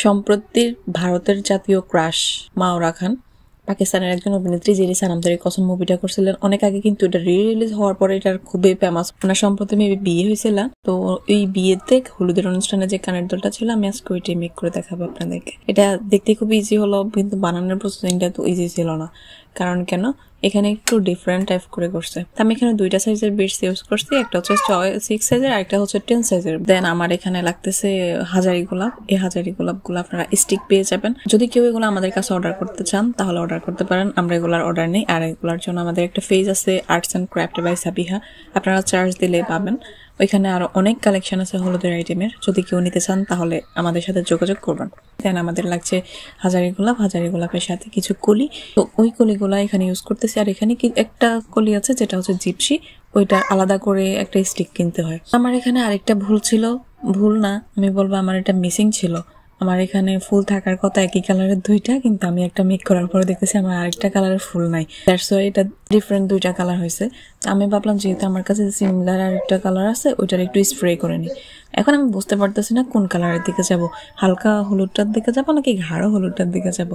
সম্প্রতি ভারতের জাতীয় ক্রাশ মাওরা খান পাকিস্তানের একজন অভিনেত্রী যিনি সানাম তেরি কসম মুভিটা করছিলেন অনেক আগে, কিন্তু এটা রিলিজ হওয়ার পরে এটার খুবই ফেমাস। ওনার সম্প্রতি মেবি বিয়ে হয়েছিল, তো এই বিয়েতে হলুদের অনুষ্ঠানে যে কানের দোলটা ছিল আমি আজকে ওইটাই মেক করে দেখাবো আপনাদেরকে। এটা দেখতে খুব ইজি হলো, কিন্তু বানানোর প্রসেসিংটা তো ইজি ছিল না। কারণ কেন, এখানে একটু ডিফারেন্ট টাইপ করে করছে। আমি এখানে দুইটা সাইজের বিটস ইউজ করছি, একটা হচ্ছে 6 সাইজের আর একটা হচ্ছে 10 সাইজের। দেন আমার এখানে লাগতেছে হাজারি গোলাপ। এই হাজারি গোলাপগুলো আপনারা স্টিক পেয়ে যাবেন। যদি কেউ এগুলো আমাদের কাছে অর্ডার করতে চান তাহলে অর্ডার করতে পারেন, আমরা এগুলার অর্ডার নেই। আর এগুলার জন্য আমাদের একটা পেজ আছে arts and craft by Sabiha, আপনারা চার্জ দিলে পাবেন। ওইখানে আরো অনেক কালেকশন আছে হলুদের আইটেমের, যদি কেউ নিতে চান তাহলে আমাদের সাথে যোগাযোগ করবেন। দেন আমাদের লাগছে হাজারি গোলাপ, হাজারি গোলাপের সাথে কিছু কলি, তো ওই কলিগুলা এখানে ইউজ করতেছি। আর এখানে কি একটা কলি আছে যেটা হচ্ছে জিপসি, ওইটা আলাদা করে একটা স্টিক কিনতে হয়। আমার এখানে আরেকটা ভুল ছিল, ভুল না আমি বলবো আমার এটা মিসিং ছিল। আমার এখানে ফুল থাকার কথা একই কালারের দুইটা, কিন্তু আমি একটা মেক করার পরে দেখতেছি আমার আরেকটা কালারের ফুল নাই। দ্যাটস ওয়াই এটা ডিফারেন্ট দুইটা কালার হয়েছে। আমি ভাবলাম যেহেতু আমার কাছে সিমিলার আরেকটা কালার আছে ওইটার একটু স্প্রে করে নিই। এখন আমি বুঝতে পারতেছি না কোন কালারের দিকে যাব, হালকা হলুদটার দিকে যাবো নাকি গাঢ় হলুদটার দিকে যাব।